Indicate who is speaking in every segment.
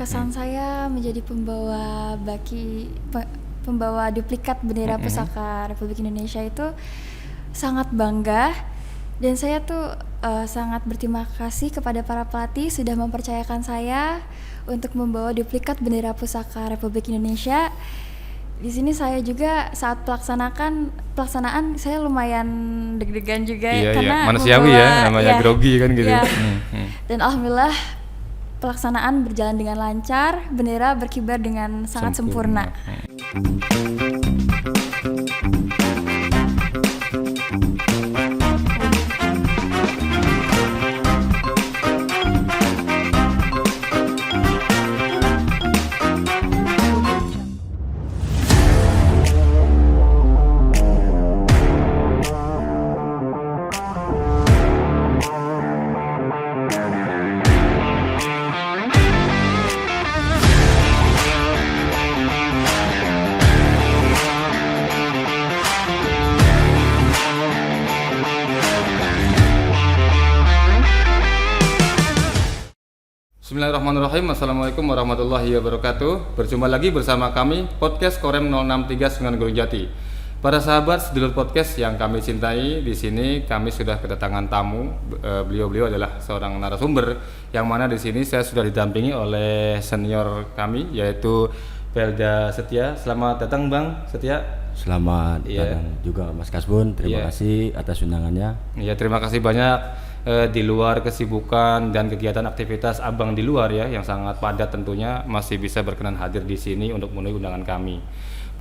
Speaker 1: Kesan saya menjadi pembawa duplikat bendera pusaka Republik Indonesia itu sangat bangga, dan saya tuh sangat berterima kasih kepada para pelatih sudah mempercayakan saya untuk membawa duplikat bendera pusaka Republik Indonesia. Di sini saya juga saat pelaksanaan saya lumayan deg-degan juga karena
Speaker 2: manusiawi ya, namanya grogi kan gitu.
Speaker 1: Iya. Dan alhamdulillah pelaksanaan berjalan dengan lancar, bendera berkibar dengan sangat sempurna.
Speaker 2: Bismillahirrahmanirrahim. Assalamualaikum warahmatullahi wabarakatuh. Berjumpa lagi bersama kami Podcast Korem 0639 Gunung Jati. Para sahabat sedulur podcast yang kami cintai, di sini kami sudah kedatangan tamu. Beliau adalah seorang narasumber yang mana di sini saya sudah didampingi oleh senior kami yaitu Pelda Setia. Selamat datang Bang Setia.
Speaker 3: Selamat datang juga Mas Kasbun. Terima kasih atas undangannya.
Speaker 2: Iya, terima kasih banyak. Di luar kesibukan dan kegiatan aktivitas Abang di luar ya yang sangat padat tentunya masih bisa berkenan hadir di sini untuk memenuhi undangan kami.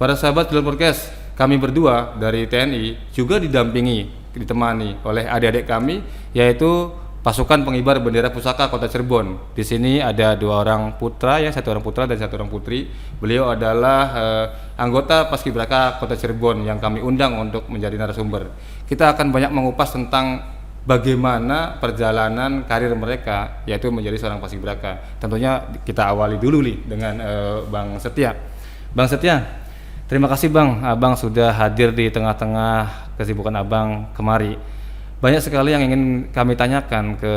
Speaker 2: Para sahabat sedulur podcast, kami berdua dari TNI juga ditemani oleh adik-adik kami yaitu pasukan pengibar bendera pusaka Kota Cirebon. Di sini ada dua orang putra ya, satu orang putra dan satu orang putri. Beliau adalah anggota Paskibraka Kota Cirebon yang kami undang untuk menjadi narasumber. Kita akan banyak mengupas tentang bagaimana perjalanan karir mereka yaitu menjadi seorang Paskibraka. Tentunya kita awali dulu nih dengan Bang Setia. Bang Setia, terima kasih Bang, Abang sudah hadir di tengah-tengah kesibukan Abang kemari. Banyak sekali yang ingin kami tanyakan ke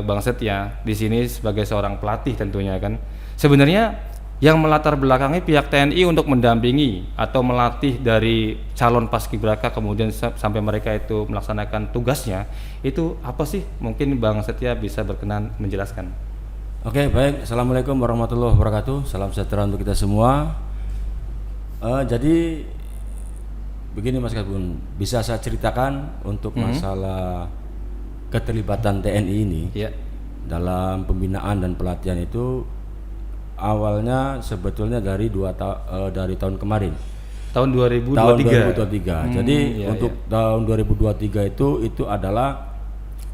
Speaker 2: Bang Setia di sini sebagai seorang pelatih tentunya kan. Sebenarnya yang melatar belakangi pihak TNI untuk mendampingi atau melatih dari calon Paskibraka kemudian sampai mereka itu melaksanakan tugasnya itu apa sih? Mungkin Bang Setia bisa berkenan menjelaskan.
Speaker 3: Oke, baik. Assalamualaikum warahmatullahi wabarakatuh. Salam sejahtera untuk kita semua. Jadi begini Mas Kasbun, bisa saya ceritakan untuk masalah keterlibatan TNI ini dalam pembinaan dan pelatihan itu. Awalnya sebetulnya dari tahun kemarin.
Speaker 2: Tahun 2023.
Speaker 3: Jadi untuk tahun 2023 itu adalah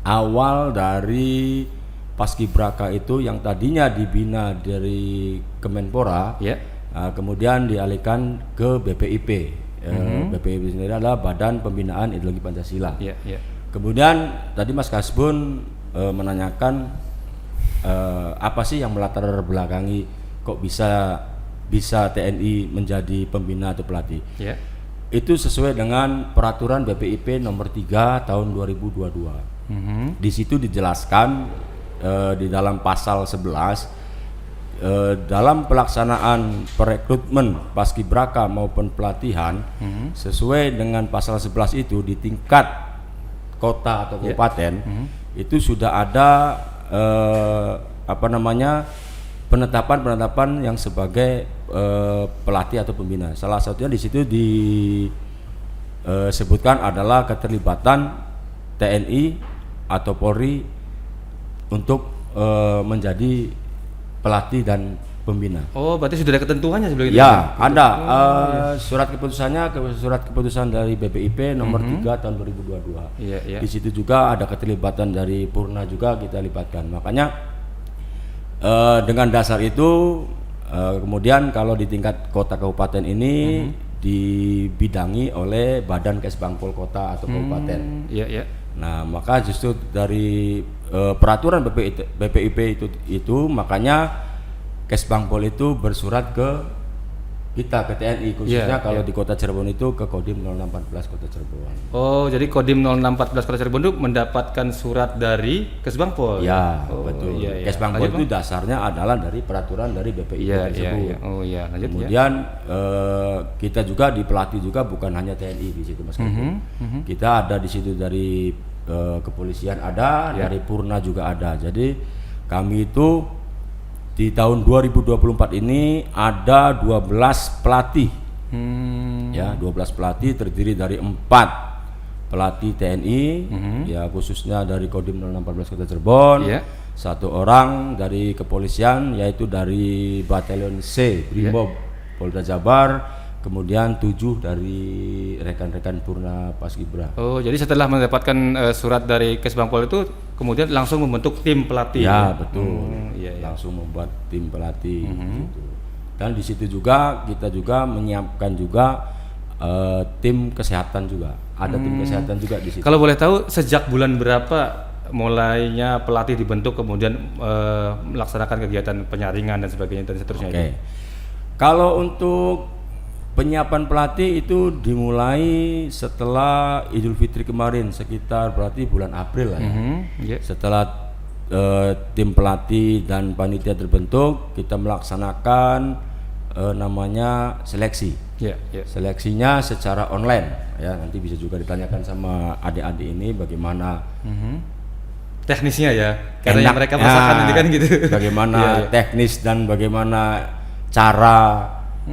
Speaker 3: awal dari Paskibraka itu yang tadinya dibina dari Kemenpora, kemudian dialihkan ke BPIP. BPIP sendiri adalah Badan Pembinaan Ideologi Pancasila. Kemudian tadi Mas Kasbun menanyakan apa sih yang melatar belakangi kok bisa TNI menjadi pembina atau pelatih? Itu sesuai dengan peraturan BPIP nomor 3 tahun 2022. Di situ dijelaskan di dalam pasal 11 dalam pelaksanaan perekrutmen Paskibraka maupun pelatihan sesuai dengan pasal 11 itu di tingkat kota atau kabupaten itu sudah ada penetapan yang sebagai pelatih atau pembina. Salah satunya di situ disebutkan adalah keterlibatan TNI atau Polri untuk menjadi pelatih dan pembina.
Speaker 2: Oh, berarti sudah ada ketentuannya sebelum itu?
Speaker 3: Ya, ada surat keputusan dari BPIP nomor 3 tahun 2022. Di situ juga ada keterlibatan dari Purna juga kita libatkan. Makanya dengan dasar itu kemudian kalau di tingkat kota kabupaten ini dibidangi oleh Badan Kesbangpol kota atau kabupaten. Nah, maka justru dari peraturan BPIP itu makanya Kesbangpol itu bersurat ke kita ke TNI khususnya
Speaker 2: Iya,
Speaker 3: kalau
Speaker 2: iya.
Speaker 3: di Kota Cirebon itu ke Kodim 0614 Kota Cirebon.
Speaker 2: Oh, jadi Kodim 0614 Kota Cirebon itu mendapatkan surat dari Kesbangpol.
Speaker 3: Ya,
Speaker 2: Oh,
Speaker 3: betul.
Speaker 2: Iya, iya.
Speaker 3: Kesbangpol
Speaker 2: Lanjut,
Speaker 3: itu
Speaker 2: Bang.
Speaker 3: dasarnya adalah dari peraturan dari BPI
Speaker 2: Iya, iya,
Speaker 3: tersebut.
Speaker 2: iya. Oh, iya, lanjut ya.
Speaker 3: Kemudian kita juga di pelatih juga bukan hanya TNI di situ Mas Kevin. Kita ada di situ dari kepolisian ada,
Speaker 2: Ya.
Speaker 3: dari Purna juga ada. Jadi kami itu di tahun 2024 ini ada 12 pelatih. Ya, 12 pelatih terdiri dari 4 pelatih TNI, ya khususnya dari Kodim 0614 Kota Cirebon.
Speaker 2: Iya.
Speaker 3: 1 orang dari kepolisian yaitu dari Batalion C Brimob Polda Jabar, kemudian 7 dari rekan-rekan Purna Paskibra.
Speaker 2: Oh, jadi setelah mendapatkan surat dari Kesbangpol itu kemudian langsung membentuk tim pelatih.
Speaker 3: Ya, betul.
Speaker 2: Iya, iya.
Speaker 3: Langsung membuat tim pelatih gitu. Dan di situ juga kita juga menyiapkan juga tim kesehatan juga. Ada tim kesehatan juga di situ.
Speaker 2: Kalau boleh tahu sejak bulan berapa mulainya pelatih dibentuk kemudian melaksanakan kegiatan penyaringan dan sebagainya dan seterusnya
Speaker 3: Oke.
Speaker 2: itu?
Speaker 3: Kalau untuk penyiapan pelatih itu dimulai setelah Idul Fitri kemarin sekitar berarti bulan April lah ya.
Speaker 2: Iya.
Speaker 3: Setelah tim pelatih dan panitia terbentuk, kita melaksanakan namanya seleksi.
Speaker 2: Iya, iya.
Speaker 3: Seleksinya secara online ya, nanti bisa juga ditanyakan sama adik-adik ini bagaimana
Speaker 2: Teknisnya ya, karena yang
Speaker 3: enak-
Speaker 2: mereka masakan ini kan gitu.
Speaker 3: bagaimana
Speaker 2: Iya, iya.
Speaker 3: teknis dan bagaimana cara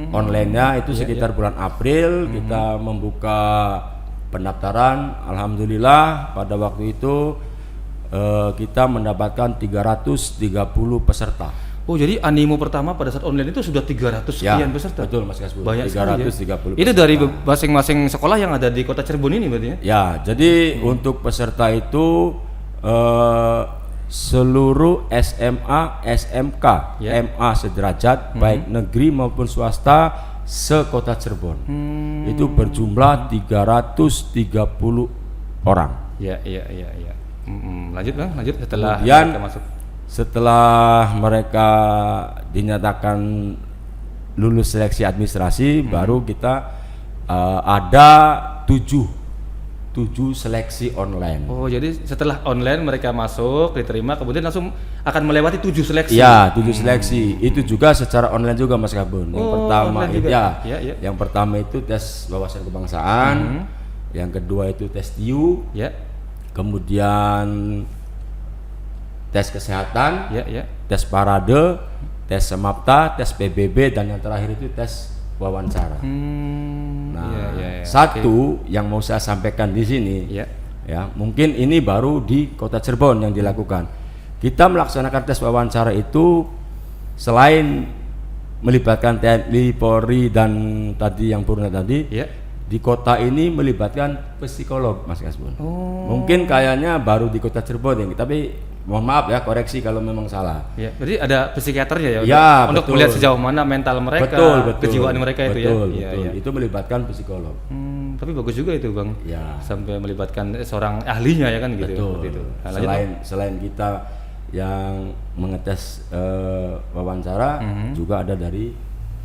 Speaker 3: online-nya itu sekitar bulan April kita membuka pendaftaran. Alhamdulillah pada waktu itu kita mendapatkan 330 peserta.
Speaker 2: Oh, jadi animo pertama pada saat online itu sudah 300 sekian peserta.
Speaker 3: Betul Mas Kasbul.
Speaker 2: Banyak sekali ya.
Speaker 3: 330
Speaker 2: Itu
Speaker 3: peserta.
Speaker 2: dari masing-masing sekolah yang ada di Kota Cirebon ini berarti ya?
Speaker 3: Ya, jadi untuk peserta itu seluruh SMA, SMK,
Speaker 2: Ya.
Speaker 3: MA sederajat baik negeri maupun swasta se-Kota Cirebon. Itu berjumlah 330 orang.
Speaker 2: Iya, iya, iya, iya. Lanjut Bang, lanjut setelah
Speaker 3: Kemudian
Speaker 2: mereka masuk.
Speaker 3: setelah mereka dinyatakan lulus seleksi administrasi, baru kita ada 7 seleksi online.
Speaker 2: Oh, jadi setelah online mereka masuk, diterima, kemudian langsung akan melewati 7 seleksi.
Speaker 3: Iya, 7 seleksi. Itu juga secara online juga Mas Kabun. Yang
Speaker 2: Oh,
Speaker 3: pertama
Speaker 2: online
Speaker 3: itu
Speaker 2: juga.
Speaker 3: ya,
Speaker 2: Iya, iya.
Speaker 3: yang pertama itu tes wawasan kebangsaan, yang kedua itu tes TIU,
Speaker 2: Ya,
Speaker 3: kemudian tes kesehatan,
Speaker 2: ya, ya.
Speaker 3: tes parade, tes semapta, tes PBB, dan yang terakhir itu tes wawancara. Nah,
Speaker 2: iya, iya, iya.
Speaker 3: satu yang mau saya sampaikan di sini,
Speaker 2: Iya.
Speaker 3: ya mungkin ini baru di Kota Cirebon yang dilakukan. Kita melaksanakan tes wawancara itu selain melibatkan TNI, Polri, dan tadi yang Purna tadi,
Speaker 2: Iya.
Speaker 3: di kota ini melibatkan psikolog, Mas Kasbun. Mungkin kayaknya baru di Kota Cirebon ya, tapi mohon maaf ya, koreksi kalau memang salah.
Speaker 2: Ya, berarti ada psikiaternya ya,
Speaker 3: Ya,
Speaker 2: untuk
Speaker 3: betul.
Speaker 2: melihat sejauh mana mental mereka,
Speaker 3: Betul,
Speaker 2: kejiwaan mereka itu ya.
Speaker 3: betul,
Speaker 2: Iya,
Speaker 3: betul.
Speaker 2: iya.
Speaker 3: Itu melibatkan psikolog.
Speaker 2: Tapi bagus juga itu Bang,
Speaker 3: Ya.
Speaker 2: sampai melibatkan seorang ahlinya ya kan gitu.
Speaker 3: Betul.
Speaker 2: Seperti itu. Nah, lanjut,
Speaker 3: Selain kita yang mengetes wawancara, juga ada dari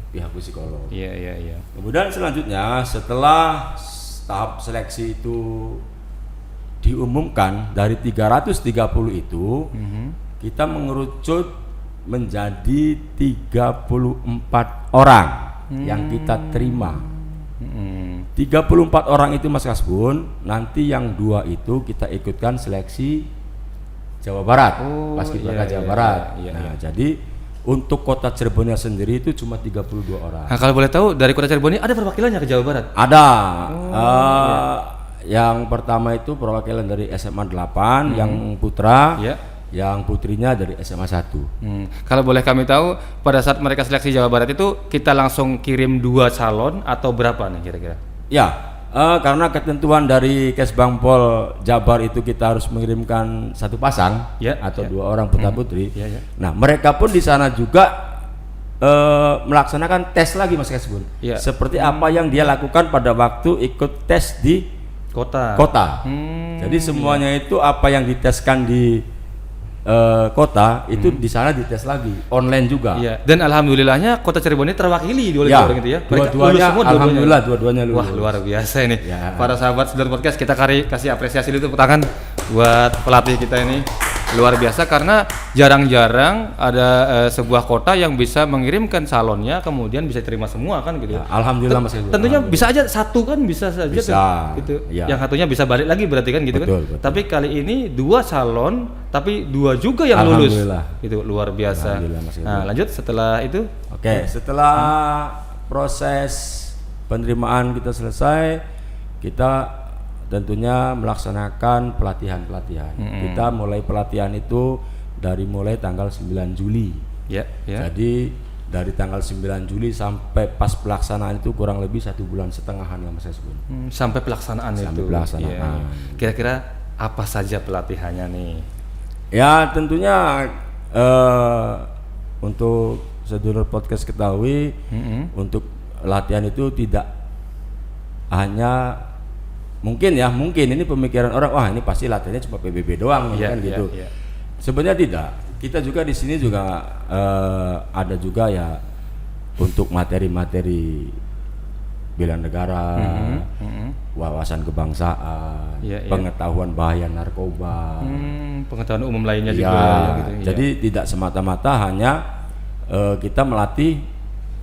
Speaker 3: pihak psikolog.
Speaker 2: Iya, iya, iya.
Speaker 3: Kemudian selanjutnya setelah tahap seleksi itu diumumkan dari 330 itu, kita mengerucut menjadi 34 orang yang kita terima. 34 orang itu Mas Kasbun, nanti yang 2 itu kita ikutkan seleksi Jawa Barat, Paskibraka
Speaker 2: iya,
Speaker 3: Jawa
Speaker 2: iya,
Speaker 3: Barat.
Speaker 2: iya,
Speaker 3: Nah, jadi untuk kota Cirebonnya sendiri itu cuma 32 orang.
Speaker 2: Nah, kalau boleh tahu dari Kota Cirebon ini ada perwakilannya ke Jawa Barat?
Speaker 3: Ada. Yang pertama itu perwakilan dari SMA 8, yang putra,
Speaker 2: Iya.
Speaker 3: yang putrinya dari SMA 1.
Speaker 2: Kalau boleh kami tahu, pada saat mereka seleksi Jawa Barat itu kita langsung kirim 2 calon atau berapa nih kira-kira?
Speaker 3: Ya, karena ketentuan dari Kesbangpol Jabar itu kita harus mengirimkan 1 pasang
Speaker 2: Ya,
Speaker 3: atau
Speaker 2: ya.
Speaker 3: 2 orang putra putri.
Speaker 2: Ya, ya.
Speaker 3: Nah, mereka pun di sana juga melaksanakan tes lagi Mas Kesbun.
Speaker 2: Ya.
Speaker 3: Seperti apa yang dia lakukan pada waktu ikut tes di
Speaker 2: Kota.
Speaker 3: kota. Jadi semuanya itu apa yang diteskan di kota itu di sana dites lagi online juga.
Speaker 2: Iya. Dan alhamdulillahnya Kota Cirebon ini terwakili oleh
Speaker 3: Ya,
Speaker 2: orang gitu ya. Mereka
Speaker 3: dua-duanya,
Speaker 2: lulus semua,
Speaker 3: alhamdulillah dua-duanya lulus.
Speaker 2: Wah, luar biasa ini.
Speaker 3: Ya.
Speaker 2: Para sahabat Sedulur Podcast, kita kasih apresiasi dulu, tepuk tangan buat pelatih kita ini. Luar biasa karena jarang-jarang ada sebuah kota yang bisa mengirimkan calonnya kemudian bisa terima semua kan gitu.
Speaker 3: Ya, alhamdulillah Mas Ego.
Speaker 2: Tentunya bisa aja satu kan bisa saja
Speaker 3: Bisa,
Speaker 2: kan, gitu.
Speaker 3: ya.
Speaker 2: Yang satunya bisa balik lagi berarti kan gitu
Speaker 3: Betul,
Speaker 2: kan.
Speaker 3: betul.
Speaker 2: Tapi kali ini 2 calon tapi 2 juga yang lulus.
Speaker 3: Alhamdulillah.
Speaker 2: Itu luar biasa.
Speaker 3: Alhamdulillah, Mas Ego.
Speaker 2: Nah, lanjut setelah itu.
Speaker 3: Oke, setelah proses penerimaan kita selesai, kita tentunya melaksanakan pelatihan-pelatihan. Kita mulai pelatihan itu dari mulai tanggal 9 Juli.
Speaker 2: Ya, ya.
Speaker 3: Jadi dari tanggal 9 Juli sampai pas pelaksanaan itu kurang lebih 1,5 bulan lah Mas Esbun.
Speaker 2: Sampai pelaksanaan
Speaker 3: Sampai
Speaker 2: itu.
Speaker 3: pelaksanaan.
Speaker 2: Iya, iya. Kira-kira apa saja pelatihannya nih?
Speaker 3: Ya tentunya untuk Sedulur Podcast ketahui, untuk latihan itu tidak hanya mungkin ini pemikiran orang, wah ini pasti latihannya cuma PBB doang
Speaker 2: Iya,
Speaker 3: kan
Speaker 2: iya,
Speaker 3: gitu.
Speaker 2: iya.
Speaker 3: Sebenarnya tidak. Kita juga di sini juga ada juga ya untuk materi-materi bela negara, wawasan kebangsaan,
Speaker 2: Iya, iya.
Speaker 3: pengetahuan bahaya narkoba.
Speaker 2: Pengetahuan umum lainnya
Speaker 3: Ya,
Speaker 2: juga ya, gitu.
Speaker 3: jadi tidak semata-mata hanya kita melatih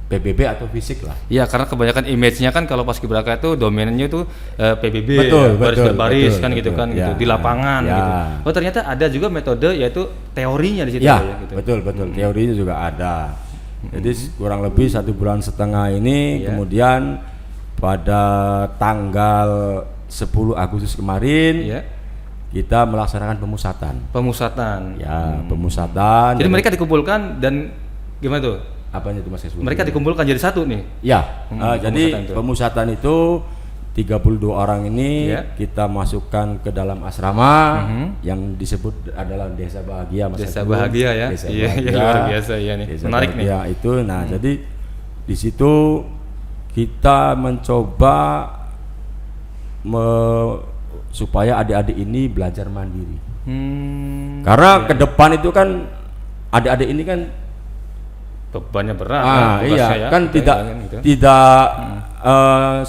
Speaker 3: PBB atau fisik lah.
Speaker 2: Iya, karena kebanyakan image-nya kan kalau Paskibraka itu domainnya itu PBB,
Speaker 3: Betul,
Speaker 2: baris
Speaker 3: betul,
Speaker 2: berbaris
Speaker 3: betul,
Speaker 2: kan gitu
Speaker 3: betul.
Speaker 2: kan gitu,
Speaker 3: Ya,
Speaker 2: di lapangan
Speaker 3: ya.
Speaker 2: gitu. Oh, ternyata ada juga metode yaitu teorinya di situ
Speaker 3: Ya,
Speaker 2: ya gitu.
Speaker 3: betul. Teorinya juga ada. Jadi kurang lebih 1,5 bulan ini,
Speaker 2: Iya.
Speaker 3: kemudian pada tanggal 10 Agustus kemarin
Speaker 2: Iya.
Speaker 3: kita melaksanakan pemusatan.
Speaker 2: Pemusatan.
Speaker 3: Ya, pemusatan.
Speaker 2: Jadi mereka dikumpulkan dan gimana tuh?
Speaker 3: apanya itu Mas Kesbun?
Speaker 2: Mereka dikumpulkan jadi satu nih.
Speaker 3: Ya,
Speaker 2: pemusatan
Speaker 3: jadi
Speaker 2: itu.
Speaker 3: pemusatan itu 32 orang ini
Speaker 2: Iya.
Speaker 3: kita masukkan ke dalam asrama yang disebut adalah Desa Bahagia Mas
Speaker 2: Desa
Speaker 3: Kesbun.
Speaker 2: Bahagia ya.
Speaker 3: Desa
Speaker 2: Iya,
Speaker 3: Bahagia.
Speaker 2: luar biasa ya nih.
Speaker 3: Desa
Speaker 2: Menarik nih.
Speaker 3: Bahagia itu, nah jadi di situ kita mencoba supaya adik-adik ini belajar mandiri. Karena ke depan itu kan adik-adik ini kan
Speaker 2: Bebannya berat kan, tugasnya
Speaker 3: iya
Speaker 2: ya,
Speaker 3: kan tidak
Speaker 2: gitu.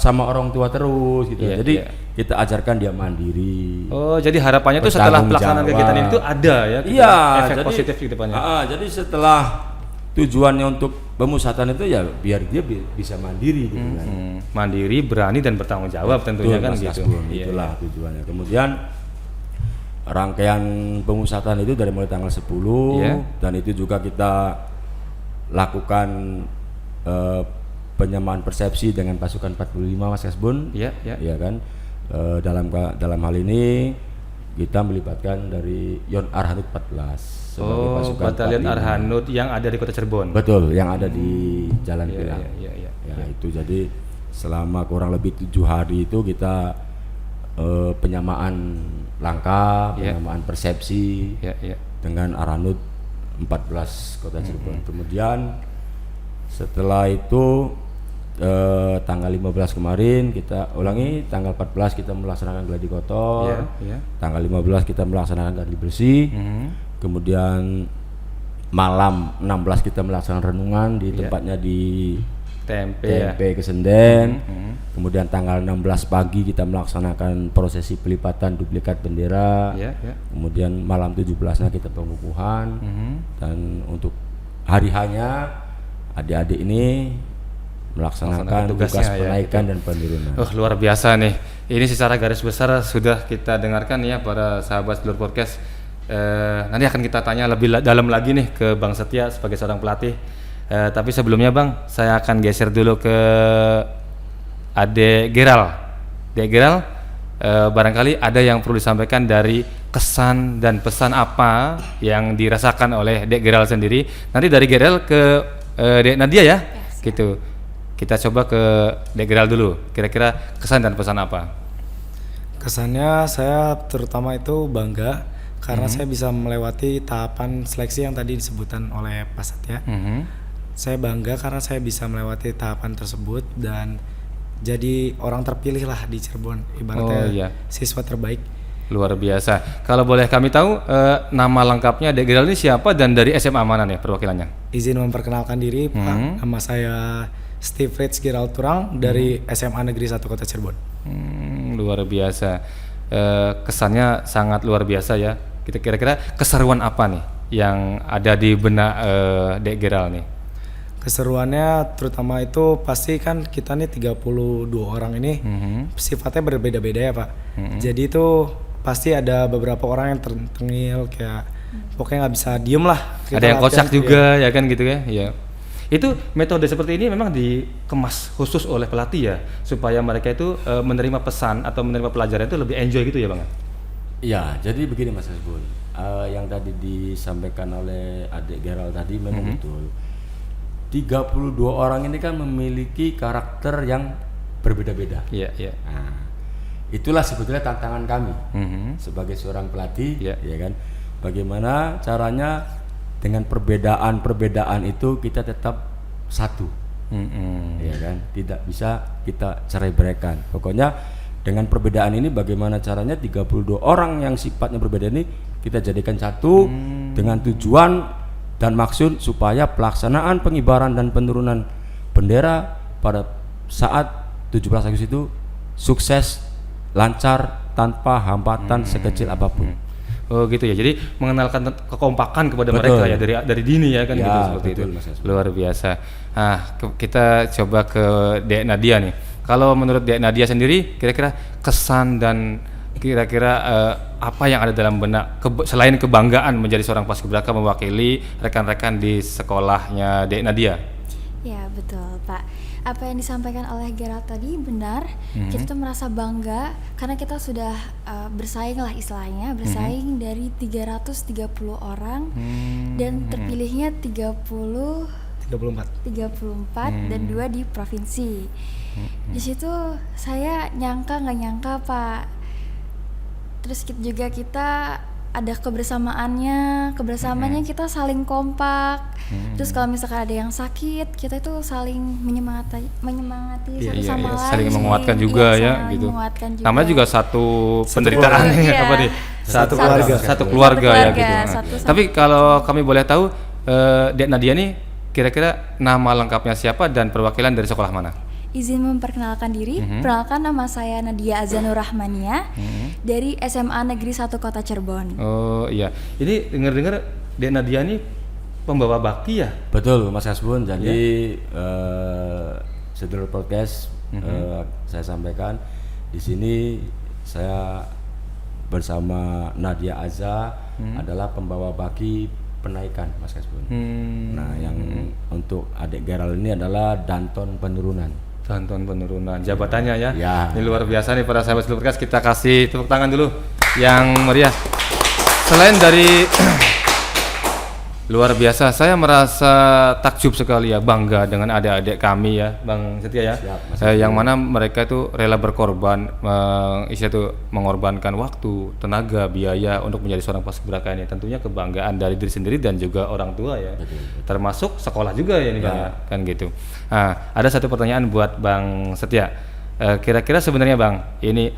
Speaker 3: sama orang tua terus gitu.
Speaker 2: Iya,
Speaker 3: Jadi
Speaker 2: iya.
Speaker 3: kita ajarkan dia mandiri.
Speaker 2: Oh, jadi harapannya tuh setelah
Speaker 3: Bertanggung
Speaker 2: pelaksanaan
Speaker 3: jawab.
Speaker 2: kegiatan itu ada ya gitu,
Speaker 3: Iya,
Speaker 2: efek
Speaker 3: jadi
Speaker 2: positif di depannya.
Speaker 3: Jadi setelah tujuannya untuk pemusatan itu ya biar dia bisa mandiri gitu kan.
Speaker 2: Mandiri, berani dan bertanggung jawab tentunya
Speaker 3: Betul,
Speaker 2: kan
Speaker 3: Mas
Speaker 2: gitu.
Speaker 3: Kasbun,
Speaker 2: Iya,
Speaker 3: itulah tujuannya. Kemudian rangkaian pemusatan itu dari mulai tanggal 10
Speaker 2: Iya.
Speaker 3: dan itu juga kita lakukan penyamaan persepsi dengan pasukan 45 Mas Kasbun.
Speaker 2: Iya, iya.
Speaker 3: Iya kan. Dalam hal ini kita melibatkan dari Yon Arhanud 14 sebagai pasukan
Speaker 2: Batalion
Speaker 3: 45.
Speaker 2: Arhanud yang ada di Kota Cirebon.
Speaker 3: Betul, yang ada di Jalan
Speaker 2: Iya,
Speaker 3: Pilang.
Speaker 2: iya, iya,
Speaker 3: Ya, itu jadi selama kurang lebih 7 hari itu kita penyamaan langkah,
Speaker 2: Iya.
Speaker 3: penyamaan persepsi
Speaker 2: Iya, iya.
Speaker 3: dengan Arhanud 14 Kota Cirebon. Kemudian setelah itu tanggal 15 kemarin kita ulangi, tanggal 14 kita melaksanakan gladi kotor.
Speaker 2: Iya, iya.
Speaker 3: Tanggal 15 kita melaksanakan gladi bersih. Kemudian malam 16 kita melaksanakan renungan di
Speaker 2: Iya.
Speaker 3: tempatnya di
Speaker 2: TMP ya.
Speaker 3: TMP Kesenden. Kemudian tanggal 16 pagi kita melaksanakan prosesi pelipatan duplikat bendera.
Speaker 2: Iya, iya.
Speaker 3: Kemudian malam 17-nya kita pengukuhan. Dan untuk hari hanya adik-adik ini melaksanakan tugas
Speaker 2: tugasnya ya,
Speaker 3: penaikan dan penurunan.
Speaker 2: Oh, luar biasa nih. Ini secara garis besar sudah kita dengarkan ya para sahabat Sedulur Podcast. Nanti akan kita tanya lebih dalam lagi nih ke Bang Setia sebagai seorang pelatih. Tapi sebelumnya Bang, saya akan geser dulu ke Ade Geral. Ade Geral, barangkali ada yang perlu disampaikan dari kesan dan pesan apa yang dirasakan oleh Dek Geral sendiri. Nanti dari Geral ke Dek Nadia ya, gitu. Kita coba ke Dek Geral dulu. Kira-kira kesan dan pesan apa?
Speaker 4: Kesannya saya terutama itu bangga karena saya bisa melewati tahapan seleksi yang tadi disebutkan oleh Pak Satya. Saya bangga karena saya bisa melewati tahapan tersebut dan jadi orang terpilih lah di Cirebon, ibaratnya
Speaker 2: Oh, iya.
Speaker 4: siswa terbaik.
Speaker 2: Luar biasa. Kalau boleh kami tahu nama lengkapnya Dek Geral ini siapa dan dari SMA mana nih perwakilannya?
Speaker 4: Izin memperkenalkan diri, Pak. Nama saya Steve Fritz Giral Turang dari SMA Negeri 1 Kota Cirebon.
Speaker 2: Luar biasa. Kesannya sangat luar biasa ya. Kita kira-kira keseruan apa nih yang ada di benak Dek Geral nih?
Speaker 4: Keseruannya terutama itu pasti kan kita nih 32 orang ini sifatnya berbeda-beda ya Pak. Jadi itu pasti ada beberapa orang yang tertengil kayak pokoknya nggak bisa diem lah. Kita
Speaker 2: Ada yang kocak
Speaker 4: latihan,
Speaker 2: juga ya kan gitu ya. Ya. Itu metode seperti ini memang dikemas khusus oleh pelatih ya supaya mereka itu menerima pesan atau menerima pelajaran itu lebih enjoy gitu ya Bang.
Speaker 3: Ya, jadi begini Mas Hasbun, yang tadi disampaikan oleh Adik Geral tadi memang betul. 32 orang ini kan memiliki karakter yang berbeda-beda.
Speaker 2: Iya, iya.
Speaker 3: Nah, itulah sebetulnya tantangan kami sebagai seorang pelatih, ya kan. Bagaimana caranya dengan perbedaan-perbedaan itu kita tetap satu, ya kan. Tidak bisa kita cerai-beraikan. Pokoknya dengan perbedaan ini bagaimana caranya 32 orang yang sifatnya berbeda ini kita jadikan satu dengan tujuan dan maksud supaya pelaksanaan pengibaran dan penurunan bendera pada saat 17 Agustus itu sukses, lancar, tanpa hambatan sekecil apapun.
Speaker 2: Oh gitu ya. Jadi mengenalkan kekompakan kepada
Speaker 3: Betul.
Speaker 2: mereka ya dari dini ya kan
Speaker 3: Ya,
Speaker 2: gitu seperti
Speaker 3: betul,
Speaker 2: itu.
Speaker 3: Mas Hasbun.
Speaker 2: Luar biasa. Nah, kita coba ke Dek Nadia nih. Kalau menurut Dek Nadia sendiri kira-kira kesan dan kira-kira apa yang ada dalam benak selain kebanggaan menjadi seorang paskibraka mewakili rekan-rekan di sekolahnya Dek Nadia?
Speaker 1: Ya betul Pak. Apa yang disampaikan oleh Gerald tadi benar. Kita tuh merasa bangga karena kita sudah bersaing lah istilahnya, bersaing dari 330 orang dan terpilihnya 34 dan 2 di provinsi. Di situ saya nggak nyangka Pak. Terus kita ada kebersamaannya kita saling kompak. Terus kalau misalkan ada yang sakit, kita itu saling menyemangati satu sama lain.
Speaker 2: Saling menguatkan juga
Speaker 1: Iya,
Speaker 2: ya
Speaker 1: saling
Speaker 2: gitu.
Speaker 1: menguatkan juga.
Speaker 2: Namanya juga satu penderitaan
Speaker 1: keluarga.
Speaker 2: apa nih?
Speaker 4: Satu keluarga.
Speaker 2: Satu keluarga ya gitu.
Speaker 1: satu sama-
Speaker 2: Tapi kalau kami boleh tahu Dek Nadia nih kira-kira nama lengkapnya siapa dan perwakilan dari sekolah mana?
Speaker 1: Izin memperkenalkan diri, perkenalkan nama saya Nadia Azanur Rahmania dari SMA Negeri 1 Kota Cirebon.
Speaker 2: Oh iya, ini dengar-dengar Dek Nadia nih pembawa bakti ya?
Speaker 3: Betul Mas Hasbun. Jadi sedulur podcast saya sampaikan di sini saya bersama Nadia Aza adalah pembawa baki penaikan Mas Hasbun. Nah, yang untuk Adik Geral ini adalah Danton penurunan.
Speaker 2: Danton penurunan jabatannya ya.
Speaker 3: Ya.
Speaker 2: Ini luar biasa nih para sahabat sedulur podcast, kita kasih tepuk tangan dulu yang meriah. Selain dari luar biasa, saya merasa takjub sekali ya, bangga dengan adik-adik kami ya, Bang Setia ya.
Speaker 3: Siap, Mas
Speaker 2: Yang mana mereka itu rela berkorban, mengorbankan waktu, tenaga, biaya untuk menjadi seorang paskibraka ini. Tentunya kebanggaan dari diri sendiri dan juga orang tua ya. Termasuk sekolah juga ya ini Bang ya, kan gitu. Nah, ada satu pertanyaan buat Bang Setia. Kira-kira sebenarnya Bang, ini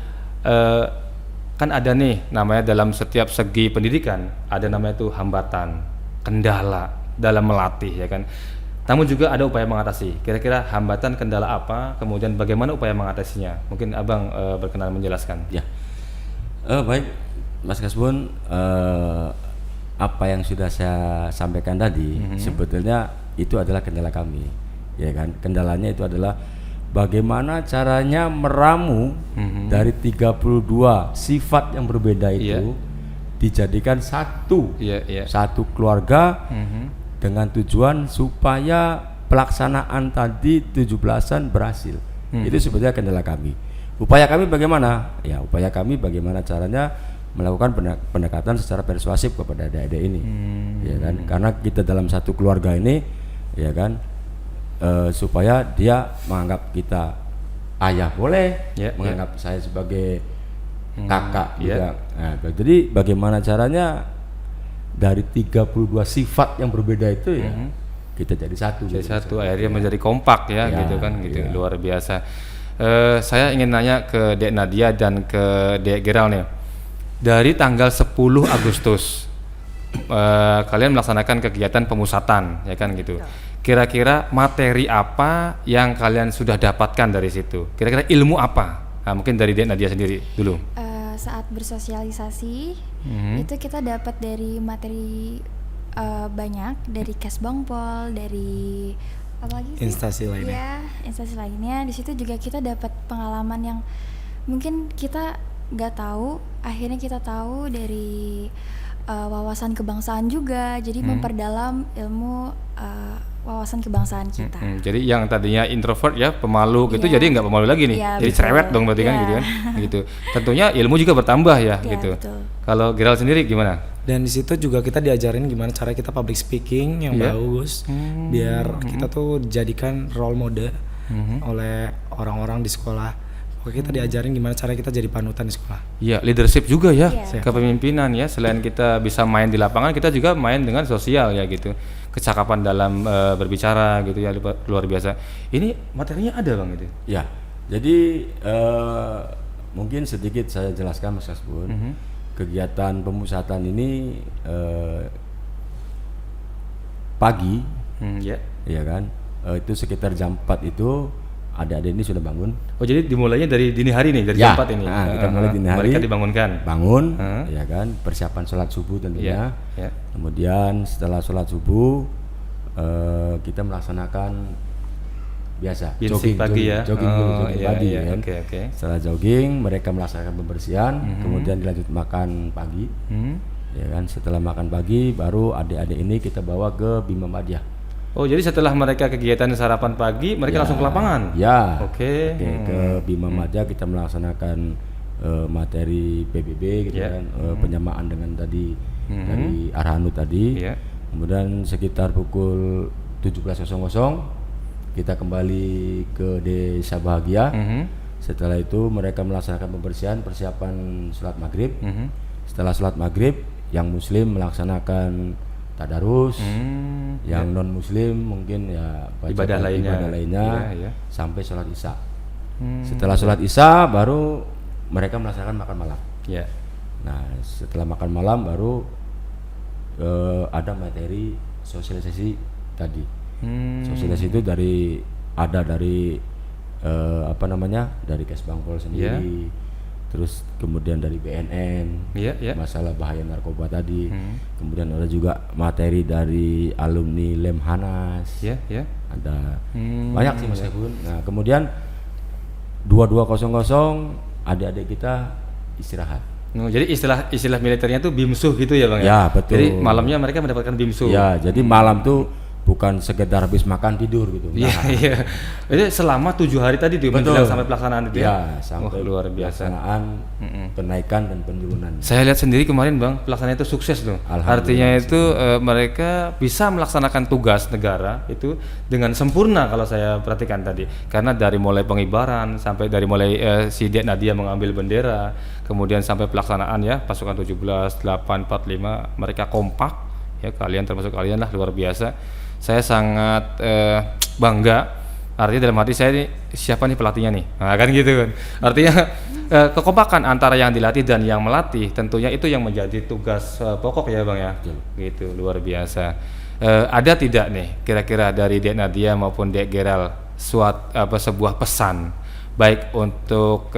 Speaker 2: kan ada nih namanya dalam setiap segi pendidikan ada namanya itu hambatan, kendala dalam melatih ya kan. Namun juga ada upaya mengatasi. Kira-kira hambatan, kendala apa, kemudian bagaimana upaya mengatasinya? Mungkin Abang berkenan menjelaskan.
Speaker 3: Ya, baik Mas Kasbun, apa yang sudah saya sampaikan tadi sebetulnya itu adalah kendala kami, ya kan. Kendalanya itu adalah bagaimana caranya meramu dari 32 sifat yang berbeda itu dijadikan satu, satu keluarga dengan tujuan supaya pelaksanaan tadi 17-an berhasil. Itu sebetulnya kendala kami. Upaya kami bagaimana? Ya, upaya kami bagaimana caranya melakukan pendekatan secara persuasif kepada adik-adik ini, ya kan? Karena kita dalam satu keluarga ini, ya kan, supaya dia menganggap kita ayah boleh, menganggap saya sebagai kakak juga. Nah, jadi bagaimana caranya dari 32 sifat yang berbeda itu ya kita jadi satu.
Speaker 2: Jadi satu, akhirnya menjadi kompak ya, gitu kan, gitu. Luar biasa. Saya ingin nanya ke Dek Nadia dan ke Dek Geral nih. dari tanggal 10 Agustus kalian melaksanakan kegiatan pemusatan, ya kan gitu. Kira-kira materi apa yang kalian sudah dapatkan dari situ? Kira-kira ilmu apa? Nah, mungkin dari Dek Nadia sendiri dulu.
Speaker 1: Saat bersosialisasi itu kita dapat dari materi banyak, dari Kesbangpol, dari apa lagi sih?
Speaker 4: Instansi lainnya.
Speaker 1: Ya, instansi lainnya. Di situ juga kita dapat pengalaman yang mungkin kita nggak tahu, akhirnya kita tahu dari wawasan kebangsaan juga. Jadi memperdalam ilmu wawasan kebangsaan kita.
Speaker 2: Jadi yang tadinya introvert ya, pemalu gitu,
Speaker 1: Iya.
Speaker 2: jadi nggak pemalu lagi nih.
Speaker 1: Iya,
Speaker 2: Jadi
Speaker 1: betul.
Speaker 2: cerewet dong berarti kan
Speaker 1: Iya.
Speaker 2: gitu kan. Gitu. Tentunya ilmu juga bertambah ya
Speaker 1: Iya,
Speaker 2: gitu.
Speaker 1: betul.
Speaker 2: Kalau Gerald sendiri gimana?
Speaker 4: Dan di situ juga kita diajarin gimana cara kita public speaking yang
Speaker 2: Iya.
Speaker 4: bagus, biar kita tuh dijadikan role model oleh orang-orang di sekolah. Oke, kita diajarin gimana cara kita jadi panutan di sekolah.
Speaker 2: Iya, leadership juga ya,
Speaker 1: Iya.
Speaker 2: kepemimpinan ya. Selain kita bisa main di lapangan, kita juga main dengan sosial ya gitu. Kecakapan dalam berbicara gitu ya, luar biasa. Ini materinya ada Bang itu.
Speaker 3: Ya, jadi mungkin sedikit saya jelaskan Mas Kasbun. Kegiatan pemusatan ini pagi,
Speaker 2: Ya.
Speaker 3: ya kan? Itu sekitar jam 4 itu adik-adik ini sudah bangun.
Speaker 2: Oh, jadi dimulainya dari dini hari nih, dari
Speaker 3: Ya,
Speaker 2: jam 4 ini.
Speaker 3: kita mulai dini hari.
Speaker 2: Mereka dibangunkan.
Speaker 3: Bangun,
Speaker 2: Heeh.
Speaker 3: ya kan? Persiapan sholat subuh tentunya.
Speaker 2: Ya.
Speaker 3: Kemudian setelah sholat subuh kita melaksanakan biasa
Speaker 2: Basic pagi ya.
Speaker 3: jogging dulu, jogging
Speaker 2: iya,
Speaker 3: pagi
Speaker 2: iya.
Speaker 3: kan.
Speaker 2: Oke.
Speaker 3: Setelah jogging mereka melaksanakan pembersihan, kemudian dilanjut makan pagi. Ya kan, setelah makan pagi baru adik-adik ini kita bawa ke Bima Madya.
Speaker 2: Oh, jadi setelah mereka kegiatan sarapan pagi, mereka langsung ke lapangan.
Speaker 3: Ya.
Speaker 2: Oke.
Speaker 3: Ke Bima Madya kita melaksanakan materi PBB gitu
Speaker 2: Ya.
Speaker 3: kan, penyamaan dengan tadi dari Arhanu tadi.
Speaker 2: Iya.
Speaker 3: Kemudian sekitar pukul 17.00 kita kembali ke Desa Bahagia. Setelah itu mereka melaksanakan pembersihan, persiapan sholat maghrib. Setelah sholat maghrib, yang muslim melaksanakan tadarus, yang non muslim mungkin ya baca
Speaker 2: Ibadah lainnya. Iya.
Speaker 3: sampai sholat isya. Setelah sholat isya baru mereka melaksanakan makan malam.
Speaker 2: Ya.
Speaker 3: Nah, setelah makan malam baru ada materi sosialisasi tadi. Sosialisasi itu dari dari Kesbangpol sendiri, terus kemudian dari BNN,
Speaker 2: Iya.
Speaker 3: masalah bahaya narkoba tadi, kemudian ada juga materi dari alumni Lemhanas,
Speaker 2: Ya.
Speaker 3: ada banyak sih Mas Kebun. Nah, kemudian 22.00 adik-adik kita istirahat.
Speaker 2: Oh, jadi istilah militernya tuh bimsuh gitu ya Bang ya?
Speaker 3: Ya, betul.
Speaker 2: Jadi malamnya mereka mendapatkan bimsuh.
Speaker 3: Ya, jadi malam tuh bukan sekedar habis makan tidur gitu.
Speaker 2: Iya,
Speaker 3: Nah,
Speaker 2: iya. Jadi selama 7 hari tadi tuh menjelang sampai pelaksanaan itu ya?
Speaker 3: Ya, sampai
Speaker 2: luar biasa.
Speaker 3: pelaksanaan, penaikan dan penurunan.
Speaker 2: Saya lihat sendiri kemarin Bang, pelaksanaan itu sukses loh.
Speaker 3: Alhamdulillah.
Speaker 2: Artinya itu mereka bisa melaksanakan tugas negara itu dengan sempurna kalau saya perhatikan tadi. Karena dari mulai pengibaran sampai dari mulai si Dek Nadia mengambil bendera, kemudian sampai pelaksanaan ya pasukan 17, 8, 45 mereka kompak ya, kalian termasuk kalian lah luar biasa. Saya sangat bangga. Artinya dalam hati saya ini siapa nih pelatihnya nih, nah, kan gitu kan. Artinya kekompakan antara yang dilatih dan yang melatih tentunya itu yang menjadi tugas pokok ya Bang ya. Gitu luar biasa. Ada tidak nih kira-kira dari Dek Nadia maupun Dek Gerald sebuah pesan baik untuk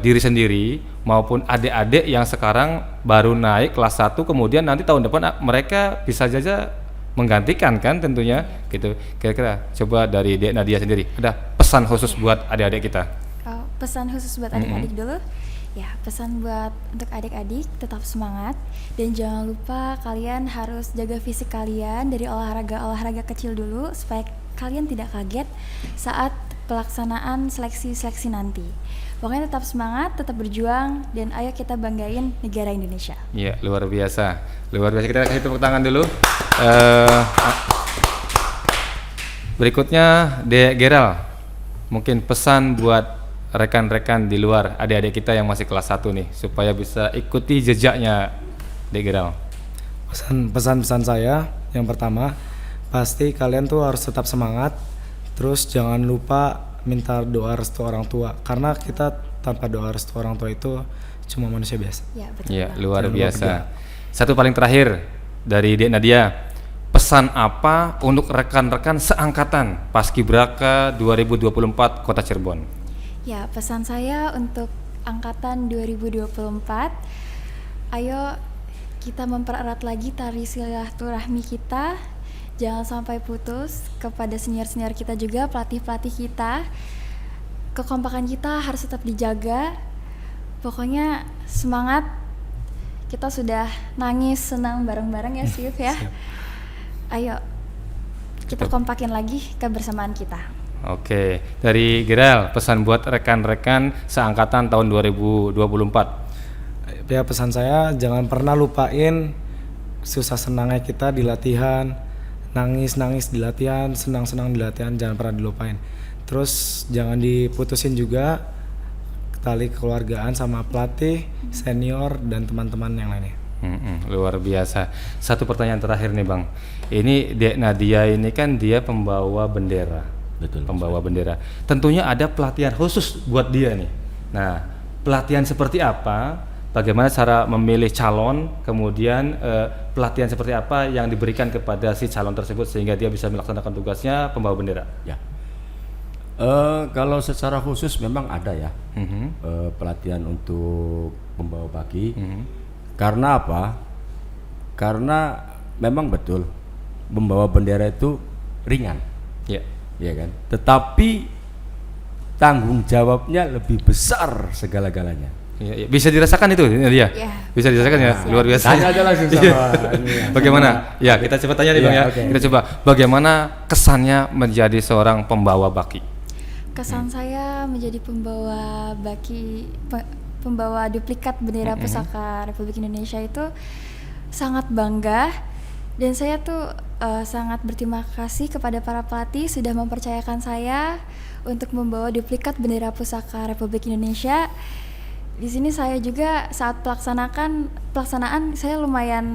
Speaker 2: diri sendiri maupun adik-adik yang sekarang baru naik kelas 1 kemudian nanti tahun depan mereka bisa saja menggantikan kan tentunya gitu. Kira-kira coba dari Dek Nadia sendiri ada pesan khusus buat adik-adik kita?
Speaker 1: Pesan khusus buat adik-adik dulu. Ya, pesan buat untuk adik-adik tetap semangat dan jangan lupa kalian harus jaga fisik kalian dari olahraga kecil dulu supaya kalian tidak kaget saat pelaksanaan seleksi nanti. Pokoknya tetap semangat, tetap berjuang, dan ayo kita banggain negara Indonesia.
Speaker 2: Iya, luar biasa. Luar biasa, kita kasih tepuk tangan dulu. Berikutnya Dek Gerald, mungkin pesan buat rekan-rekan di luar, adik-adik kita yang masih kelas 1 nih, supaya bisa ikuti jejaknya Dek Gerald.
Speaker 4: Pesan-pesan saya yang pertama, pasti kalian tuh harus tetap semangat. Terus jangan lupa minta doa restu orang tua, karena kita tanpa doa restu orang tua itu cuma manusia biasa.
Speaker 1: Ya, betul.
Speaker 2: Ya,
Speaker 1: Bang.
Speaker 2: luar
Speaker 4: Jangan lupa
Speaker 2: biasa.
Speaker 4: berdoa.
Speaker 2: Satu paling terakhir dari Dek Nadia. Pesan apa untuk rekan-rekan seangkatan Paskibraka 2024 Kota Cirebon?
Speaker 1: Ya, pesan saya untuk angkatan 2024, ayo kita mempererat lagi tali silaturahmi kita. Jangan sampai putus. Kepada senior-senior kita juga, pelatih-pelatih kita, kekompakan kita harus tetap dijaga. Pokoknya semangat. Kita sudah nangis senang bareng-bareng ya Sif ya. Ayo kita kompakin lagi kebersamaan kita.
Speaker 2: Oke, dari Gerald, pesan buat rekan-rekan seangkatan tahun 2024.
Speaker 4: Ya, pesan saya jangan pernah lupain susah senangnya kita di latihan, nangis di latihan, senang di latihan, jangan pernah dilupain. Terus jangan diputusin juga tali kekeluargaan sama pelatih, senior dan teman-teman yang lainnya.
Speaker 2: Luar biasa. Satu pertanyaan terakhir nih Bang. Ini Dek Nadia ini kan dia pembawa bendera.
Speaker 3: Betul.
Speaker 2: Pembawa bendera. Tentunya ada pelatihan khusus buat dia nih. Nah, pelatihan seperti apa? Bagaimana cara memilih calon? Kemudian pelatihan seperti apa yang diberikan kepada si calon tersebut sehingga dia bisa melaksanakan tugasnya pembawa bendera?
Speaker 3: Ya. Kalau secara khusus memang ada ya pelatihan untuk pembawa baki. Karena apa? Karena memang betul membawa bendera itu ringan,
Speaker 2: Ya.
Speaker 3: ya kan. Tetapi tanggung jawabnya lebih besar segala-galanya.
Speaker 2: Ya, bisa dirasakan itu dia.
Speaker 1: Ya.
Speaker 2: Bisa dirasakan ya, luar biasa.
Speaker 3: Tanya aja langsung sama ini ya.
Speaker 2: Bagaimana? Ya, kita coba tanya nih Bang
Speaker 3: Iya,
Speaker 2: ya.
Speaker 3: oke.
Speaker 2: Kita coba bagaimana kesannya menjadi seorang pembawa baki?
Speaker 1: Kesan saya menjadi pembawa pembawa duplikat bendera pusaka Republik Indonesia itu sangat bangga, dan saya tuh sangat berterima kasih kepada para pelatih sudah mempercayakan saya untuk membawa duplikat bendera pusaka Republik Indonesia. Di sini saya juga saat pelaksanaan saya lumayan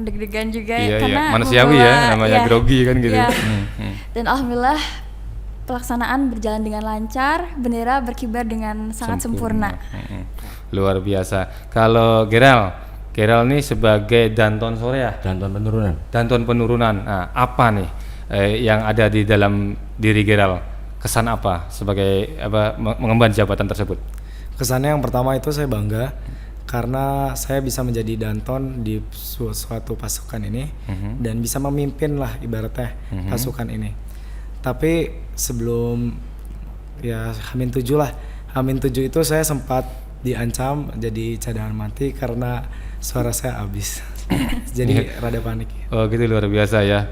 Speaker 1: deg-degan juga
Speaker 2: Iya,
Speaker 1: karena
Speaker 2: manusiawi ya, namanya
Speaker 1: ya,
Speaker 2: grogi kan gitu.
Speaker 1: ya. Dan alhamdulillah pelaksanaan berjalan dengan lancar, bendera berkibar dengan sangat sempurna.
Speaker 2: Luar biasa. Kalau Gerald ini sebagai Danton sore ya,
Speaker 3: Danton penurunan.
Speaker 2: Danton penurunan. Nah, apa nih yang ada di dalam diri Gerald? Kesan apa sebagai mengemban jabatan tersebut?
Speaker 4: Kesannya yang pertama itu saya bangga karena saya bisa menjadi Danton di suatu pasukan ini dan bisa memimpin lah ibaratnya pasukan ini. Tapi sebelum ya H-7 lah, H-7 itu saya sempat diancam jadi cadangan mati karena suara saya habis. Jadi rada panik.
Speaker 2: Oh gitu, luar biasa ya.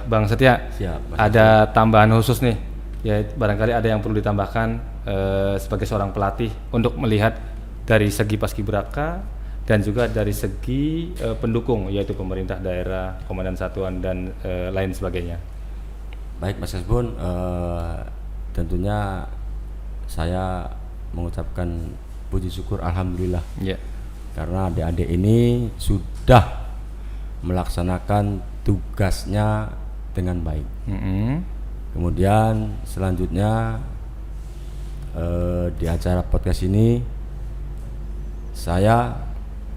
Speaker 2: Bang Setia,
Speaker 3: Siap, Mas.
Speaker 2: ada tambahan khusus nih. Ya barangkali ada yang perlu ditambahkan sebagai seorang pelatih untuk melihat dari segi Paskibraka dan juga dari segi pendukung, yaitu pemerintah daerah, komandan satuan dan lain sebagainya.
Speaker 3: Baik Mas Hasbun, tentunya saya mengucapkan puji syukur alhamdulillah
Speaker 2: Ya.
Speaker 3: karena adik-adik ini sudah melaksanakan tugasnya dengan baik. Kemudian selanjutnya di acara podcast ini saya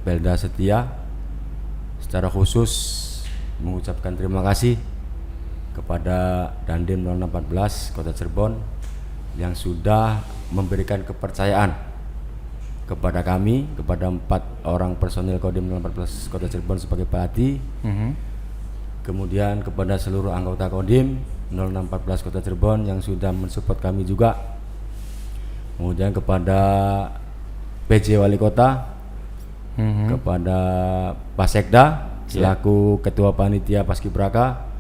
Speaker 3: Belda Setia secara khusus mengucapkan terima kasih kepada Dandim 0614 Kota Cirebon yang sudah memberikan kepercayaan kepada kami, kepada 4 orang personil Kodim 0614 Kota Cirebon sebagai pelatih. Kemudian kepada seluruh anggota Kodim 0614 Kota Cirebon yang sudah mensupport kami juga. Kemudian kepada PJ Wali Kota, kepada Pak Sekda selaku Ketua Panitia Paskibraka,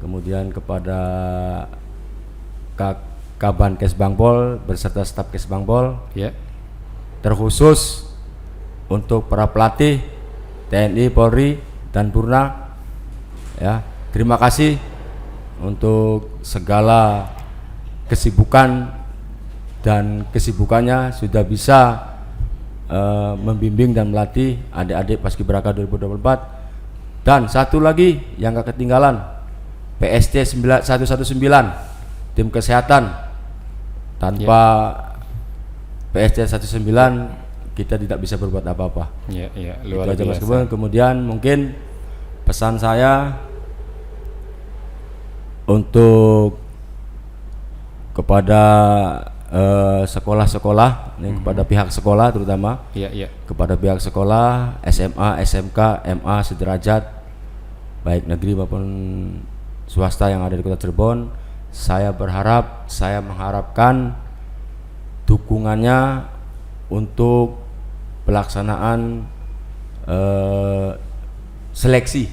Speaker 3: kemudian kepada Kaban Kesbangpol beserta staf Kesbangpol,
Speaker 2: Ya.
Speaker 3: terkhusus untuk para pelatih TNI, Polri, dan Purna. Ya, terima kasih untuk segala kesibukan dan kesibukannya sudah bisa membimbing dan melatih adik-adik Paskibraka 2024. Dan satu lagi yang gak ketinggalan, PST 119 tim kesehatan. Tanpa PST 19 kita tidak bisa berbuat apa-apa.
Speaker 2: Iya, iya,
Speaker 3: Itu
Speaker 2: luar
Speaker 3: aja Mas
Speaker 2: biasa.
Speaker 3: Kebun. Kemudian mungkin pesan saya untuk kepada sekolah-sekolah, ini kepada pihak sekolah terutama,
Speaker 2: Iya, iya.
Speaker 3: kepada pihak sekolah SMA, SMK, MA sederajat, baik negeri maupun swasta yang ada di Kota Cirebon, saya mengharapkan dukungannya untuk pelaksanaan seleksi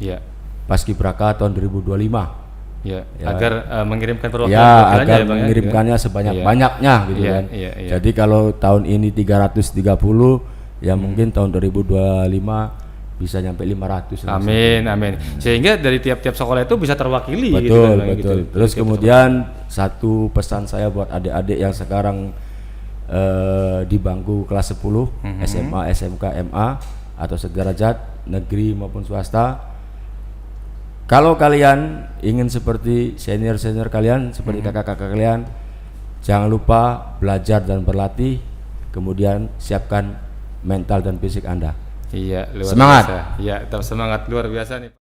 Speaker 2: Iya.
Speaker 3: Paskibraka tahun 2025.
Speaker 2: Ya,
Speaker 3: Ya.
Speaker 2: agar mengirimkan perwakilan
Speaker 3: Ya,
Speaker 2: perwakilannya
Speaker 3: agar
Speaker 2: ya, Bang, ya,
Speaker 3: mengirimkannya
Speaker 2: gitu.
Speaker 3: sebanyak-banyaknya gitu
Speaker 2: Iya,
Speaker 3: kan.
Speaker 2: iya, iya.
Speaker 3: Jadi kalau tahun ini 330, ya mungkin tahun 2025 bisa nyampe 500.
Speaker 2: Amin, amin. Sehingga dari tiap-tiap sekolah itu bisa terwakili gitu
Speaker 3: Betul,
Speaker 2: kan, Bang,
Speaker 3: betul.
Speaker 2: gitu.
Speaker 3: Terus
Speaker 2: Tiap-tiap
Speaker 3: kemudian satu pesan saya buat adik-adik yang sekarang di bangku kelas 10, SMA, SMK, MA atau sederajat negeri maupun swasta. Kalau kalian ingin seperti senior-senior kalian, seperti kakak-kakak kalian, jangan lupa belajar dan berlatih, kemudian siapkan mental dan fisik Anda.
Speaker 2: Iya, luar
Speaker 3: Semangat.
Speaker 2: biasa. Iya, tetap semangat, luar biasa nih.